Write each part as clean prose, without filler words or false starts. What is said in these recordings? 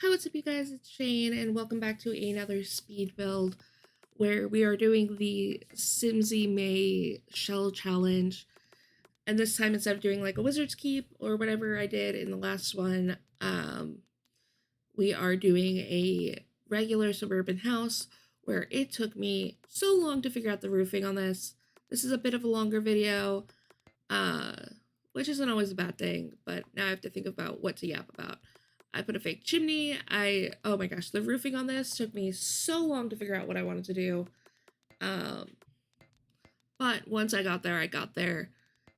Hi, what's up, you guys? It's Shane, and welcome back to another speed build where we are doing the Simsy May Shell Challenge. And this time, instead of doing like a Wizard's Keep or whatever I did in the last one, we are doing a regular suburban house where it took me so long to figure out the roofing on this. This is a bit of a longer video, uh, which isn't always a bad thing, but now I have to think about what to yap about. I put a fake chimney. Oh my gosh, the roofing on this took me so long to figure out what I wanted to do. Um, but once I got there, I got there.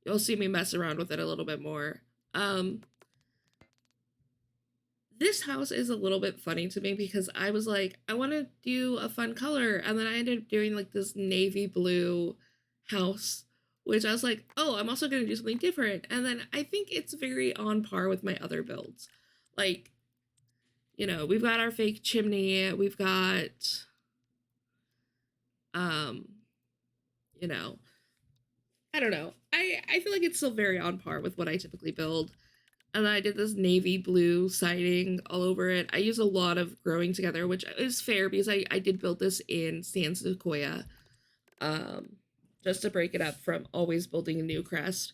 You'll see me mess around with it a little bit more. Um, this house is a little bit funny to me because I was like, I want to do a fun color, and then I ended up doing like this navy blue house, which I was like, oh, I'm also going to do something different. And then I think it's very on par with my other builds. Like, we've got our fake chimney, we've got, um, you know, I don't know. I feel like it's still very on par with what I typically build. And I did this navy blue siding all over it. I use a lot of growing together, which is fair because I did build this in sand sequoia, um, just to break it up from always building a new crest.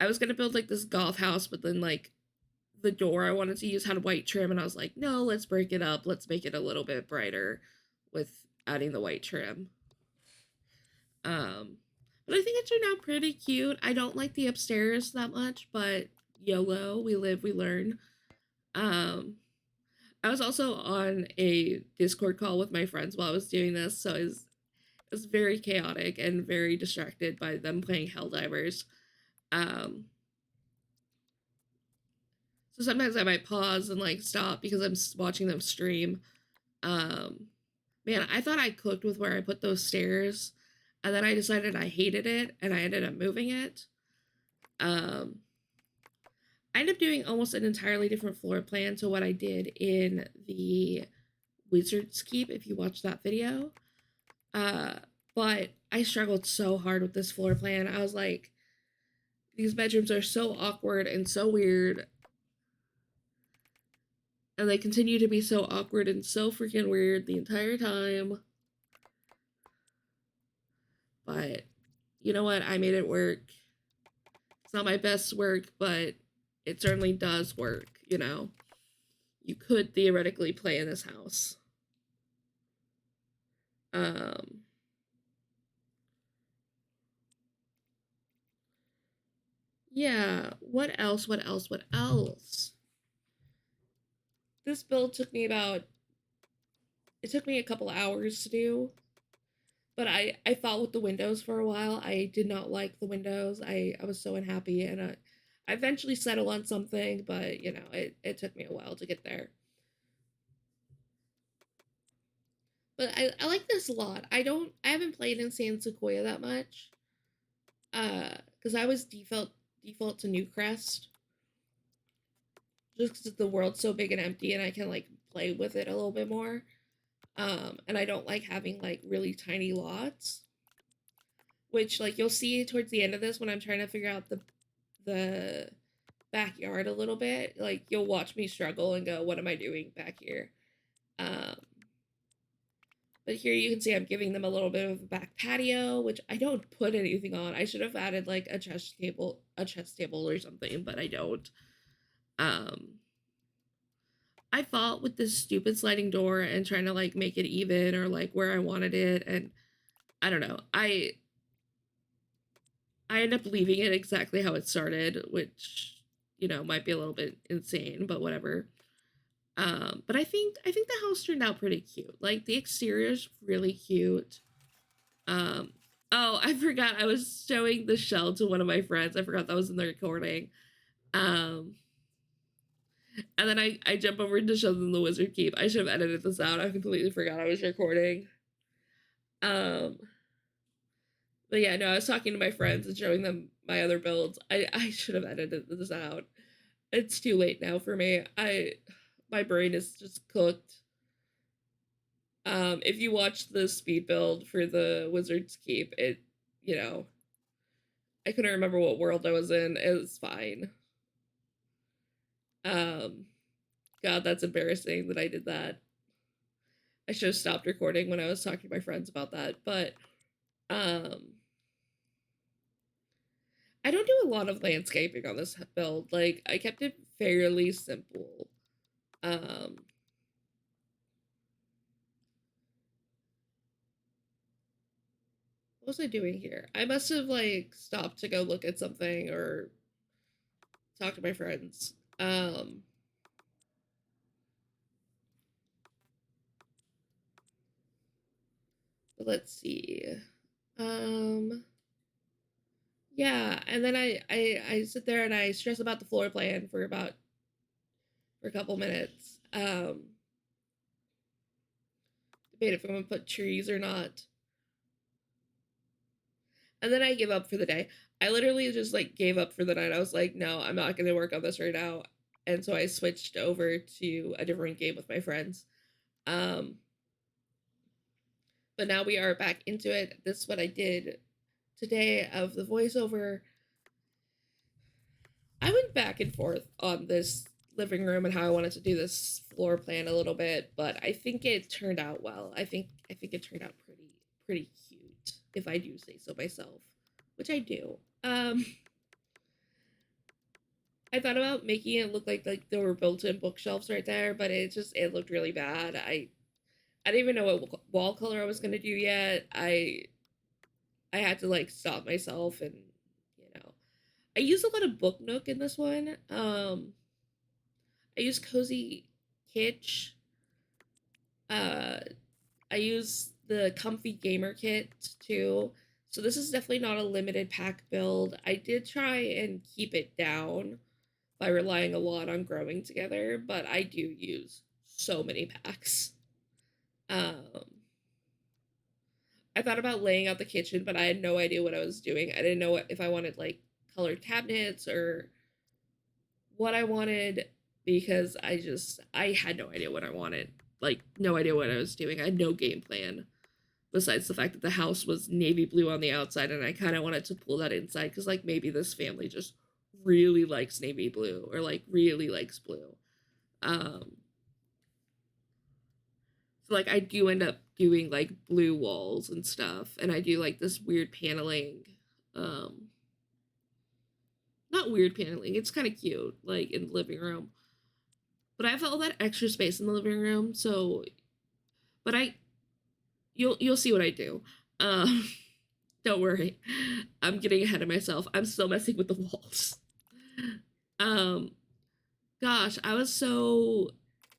I was gonna build like this goth house, but then like the door I wanted to use had white trim, and I was like, no, let's break it up. Let's make it a little bit brighter with adding the white trim. Um, but I think it turned out pretty cute. I don't like the upstairs that much, but YOLO, we live, we learn. Um, I was also on a Discord call with my friends while I was doing this, so it was very chaotic and very distracted by them playing Helldivers. Um, so sometimes I might pause and like stop because I'm watching them stream. Um, Man, I thought I cooked with where I put those stairs, and then I decided I hated it, and I ended up moving it. Um, I ended up doing almost an entirely different floor plan to what I did in the Wizard's Keep, if you watch that video. Uh, but I struggled so hard with this floor plan. I was like, these bedrooms are so awkward and so weird, and they continue to be so awkward and so freaking weird the entire time. But you know what? I made it work. It's not my best work, but it certainly does work. You could theoretically play in this house. Um, yeah, what else? What else? What else? This build took me a couple hours to do, but I fought with the windows for a while. I did not like the windows. I was so unhappy, and I eventually settled on something, but it took me a while to get there. But I like this a lot. I haven't played in San Sequoia that much. Because I was default to Newcrest, just because the world's so big and empty, and I can like play with it a little bit more. And I don't like having like really tiny lots, which like you'll see towards the end of this when I'm trying to figure out the backyard a little bit. Like you'll watch me struggle and go, "What am I doing back here?" Um, but here you can see I'm giving them a little bit of a back patio, which I don't put anything on. I should have added like a chess table or something, but I don't. Um, I fought with this stupid sliding door and trying to like make it even or like where I wanted it, and I don't know. I end up leaving it exactly how it started, which might be a little bit insane, but whatever. But I think the house turned out pretty cute. Like the exterior's really cute. Um, oh, I forgot I was showing the shell to one of my friends. I forgot that was in the recording. Um, and then I jump over to show them the wizard keep. I should have edited this out. I completely forgot I was recording. Um, but yeah, no, I was talking to my friends and showing them my other builds. I should have edited this out. It's too late now for me. My brain is just cooked. If you watch the speed build for the Wizard's Keep, you know, I couldn't remember what world I was in. It was fine. Um, God, that's embarrassing that I did that. I should have stopped recording when I was talking to my friends about that. But um I don't do a lot of landscaping on this build. Like I kept it fairly simple. Um what was I doing here? I must have like stopped to go look at something or talk to my friends. But let's see. Um yeah, and then I sit there and I stress about the floor plan for a couple minutes. Debate if I'm gonna put trees or not. And then I give up for the day. I literally just like gave up for the night. I was like, no, I'm not gonna work on this right now. And so I switched over to a different game with my friends. Um, but now we are back into it. This is what I did today of the voiceover. I went back and forth on this living room and how I wanted to do this floor plan a little bit, but I think it turned out well. I think it turned out pretty cute, if I do say so myself, which I do. I thought about making it look like there were built-in bookshelves right there, but it looked really bad. I didn't even know what wall color I was gonna do yet. I had to like stop myself and you know I use a lot of Book Nook in this one. I use Cozy Kitsch. Uh, I use the Comfy Gamer Kit too. So this is definitely not a limited pack build. I did try and keep it down by relying a lot on growing together, but I do use so many packs. Um, I thought about laying out the kitchen, but I had no idea what I was doing. I didn't know if I wanted like colored cabinets or what I wanted because I had no idea what I wanted. Like no idea what I was doing. I had no game plan besides the fact that the house was navy blue on the outside and I kind of wanted to pull that inside cuz like maybe this family just really likes navy blue or like really likes blue. Um so like I do end up doing like blue walls and stuff and I do like this weird paneling. Um Not weird paneling. It's kind of cute like in the living room. But I have all that extra space in the living room, so but I you'll see what I do. Um don't worry. I'm getting ahead of myself. I'm still messing with the walls. Um gosh,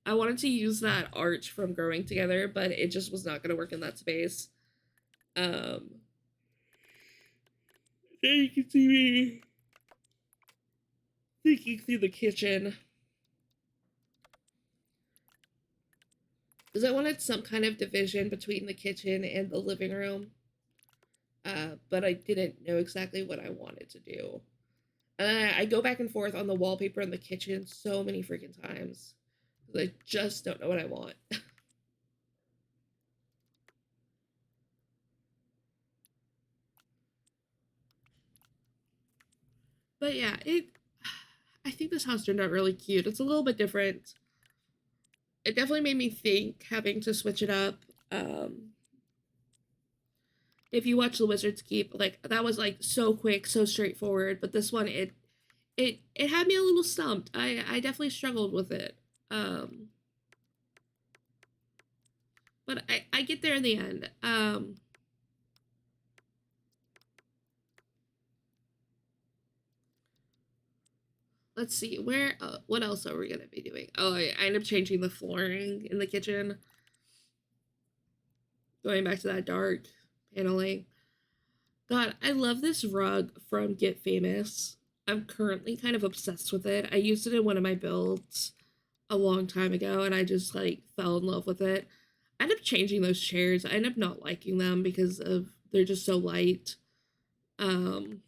I wanted to use that arch from growing together, but it just was not going to work in that space. Um There you can see me thinking through the kitchen. Because I wanted some kind of division between the kitchen and the living room. But I didn't know exactly what I wanted to do. I go back and forth on the wallpaper in the kitchen so many freaking times. I just don't know what I want. But yeah, I think this house turned out really cute. It's a little bit different. It definitely made me think having to switch it up. Um, if you watch The Wizard's Keep, like that was like so quick, so straightforward. But this one, it had me a little stumped. I definitely struggled with it. Um, but I get there in the end. Let's see where. What else are we gonna be doing? Oh, I ended up changing the flooring in the kitchen, going back to that dark paneling. God, I love this rug from Get Famous. I'm currently kind of obsessed with it. I used it in one of my builds a long time ago, and I just like fell in love with it. I ended up changing those chairs. I ended up not liking them because of they're just so light. Um,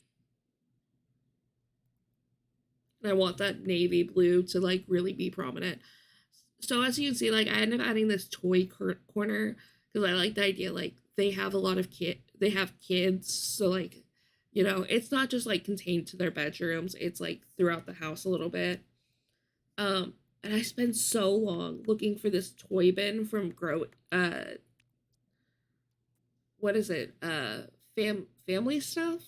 and I want that navy blue to like really be prominent. So as you can see, like I ended up adding this toy corner because I like the idea like they have kids, so like it's not just like contained to their bedrooms. It's like throughout the house a little bit. Um, And I spent so long looking for this toy bin from what is it? Family stuff?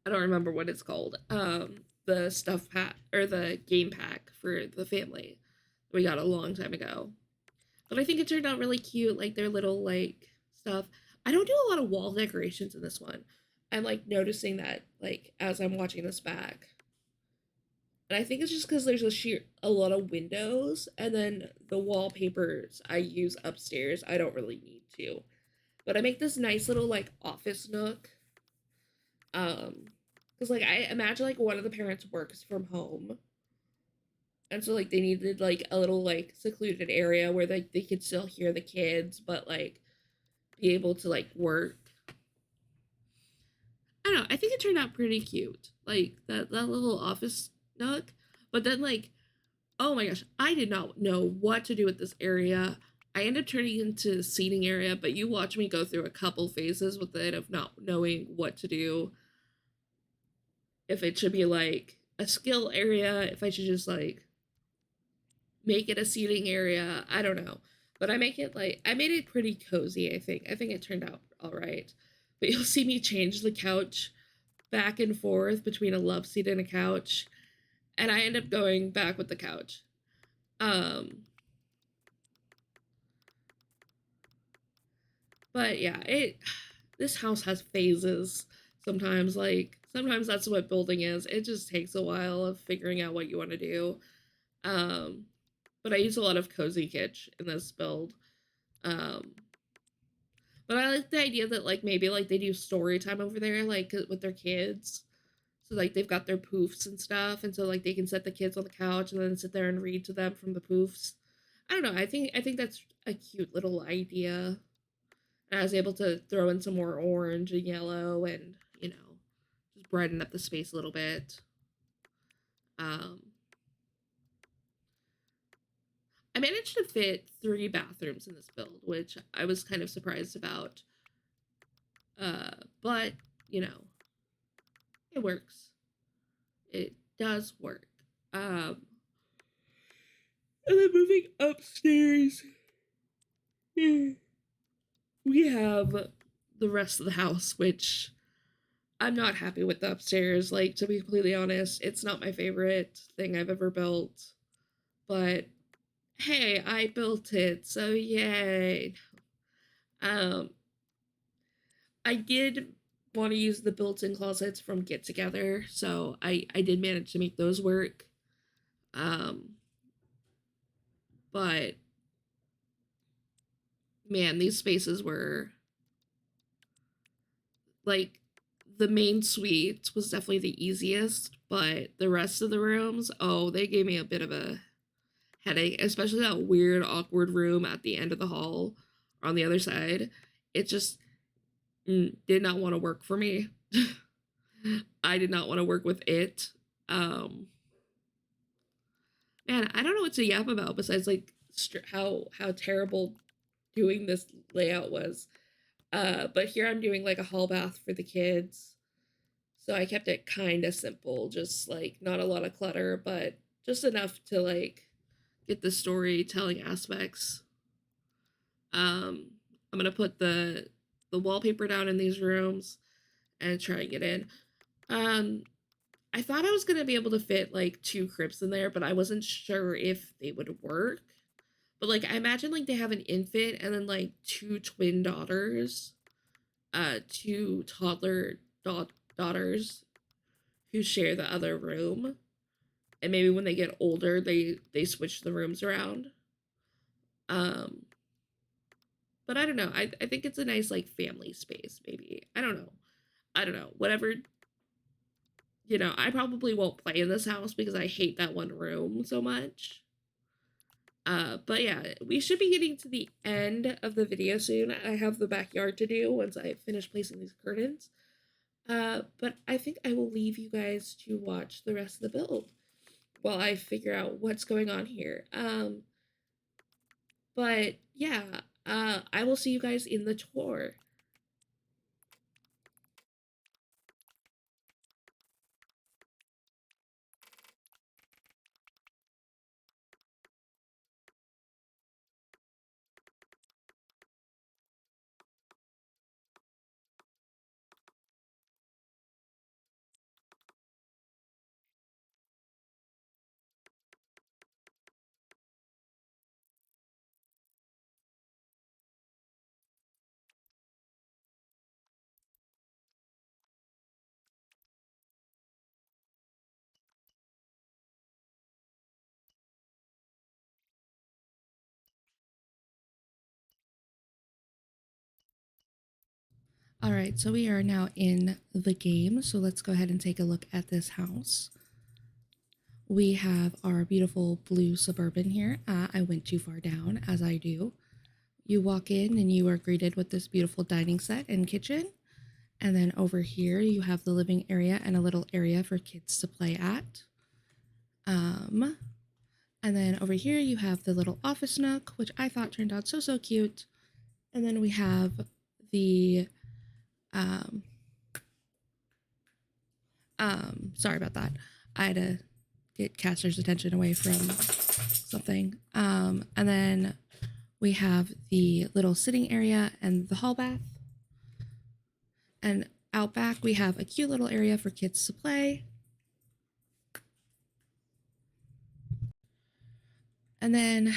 I don't remember what it's called. The stuff pack or the game pack for the family we got a long time ago. But I think it turned out really cute, like their little like stuff. I don't do a lot of wall decorations in this one. I'm like noticing that like as I'm watching this back. And I think it's just because there's a lot of windows, and then the wallpapers I use upstairs I don't really need to. But I make this nice little like office nook. Because like I imagine like one of the parents works from home, and so like they needed like a little like secluded area where they could still hear the kids, but like be able to like work. I don't know. I think it turned out pretty cute, like that little office nook. But then like, oh my gosh, I did not know what to do with this area. I ended up turning it into a seating area, but you watch me go through a couple phases with it of not knowing what to do. If it should be like a skill area, if I should just like make it a seating area. I don't know. But I made it pretty cozy, I think. I think it turned out all right. But you'll see me change the couch back and forth between a love seat and a couch. And I end up going back with the couch. Um but yeah, it this house has phases sometimes. Like sometimes that's what building is. It just takes a while of figuring out what you want to do. Um but I use a lot of cozy kitsch in this build. Um But I like the idea that like maybe like they do story time over there, like with their kids. So like they've got their poofs and stuff, and so like they can set the kids on the couch and then sit there and read to them from the poofs. I don't know. I think that's a cute little idea. And I was able to throw in some more orange and yellow, and just brighten up the space a little bit. Um, I managed to fit 3 bathrooms in this build, which I was kind of surprised about. But you know, it works. It does work. And then moving upstairs, we have the rest of the house, which I'm not happy with the upstairs. Like, to be completely honest, it's not my favorite thing I've ever built. But hey, I built it, so yay. Um, I did want to use the built-in closets from Get Together, so I did manage to make those work. Um, but man, these spaces were like the main suite was definitely the easiest, but the rest of the rooms, oh, they gave me a bit of a headache, especially that weird, awkward room at the end of the hall on the other side. It just did not want to work for me. I did not want to work with it. Um, Man, I don't know what to yap about besides like how terrible doing this layout was. But here I'm doing like a hall bath for the kids. So I kept it kind of simple, just like not a lot of clutter, but just enough to like get the storytelling aspects. I'm gonna put the wallpaper down in these rooms and try and get in. Um, I thought I was gonna be able to fit like 2 cribs in there, but I wasn't sure if they would work. But like I imagine like they have an infant and then like 2 twin daughters, 2 toddler daughters who share the other room, and maybe when they get older they switch the rooms around. um but I don't know, I think it's a nice like family space. Maybe I don't know whatever. I probably won't play in this house because I hate that one room so much. But yeah, we should be getting to the end of the video soon. I have the backyard to do once I finish placing these curtains. But I think I will leave you guys to watch the rest of the build while I figure out what's going on here. But yeah, I will see you guys in the tour. All right, so we are now in the game. So let's go ahead and take a look at this house. We have our beautiful blue suburban here. I went too far down, as I do. You walk in and you are greeted with this beautiful dining set and kitchen. And then over here, you have the living area and a little area for kids to play at. And then over here, you have the little office nook, which I thought turned out so cute. And then we have the, um, sorry about that. I had to get Caster's attention away from something. And then we have the little sitting area and the hall bath. And out back, we have a cute little area for kids to play. And then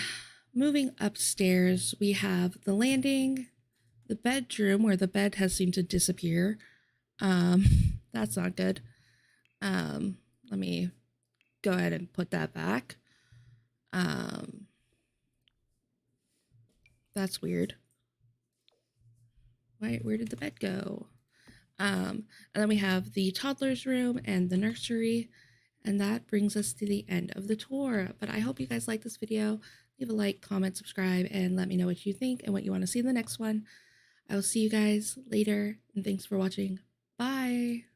moving upstairs, we have the landing, the bedroom where the bed has seemed to disappear. That's not good. Let me go ahead and put that back. That's weird. Where did the bed go? And then we have the toddler's room and the nursery. And that brings us to the end of the tour. But I hope you guys like this video. Leave a like, comment, subscribe, and let me know what you think and what you want to see in the next one. I will see you guys later, and thanks for watching. Bye!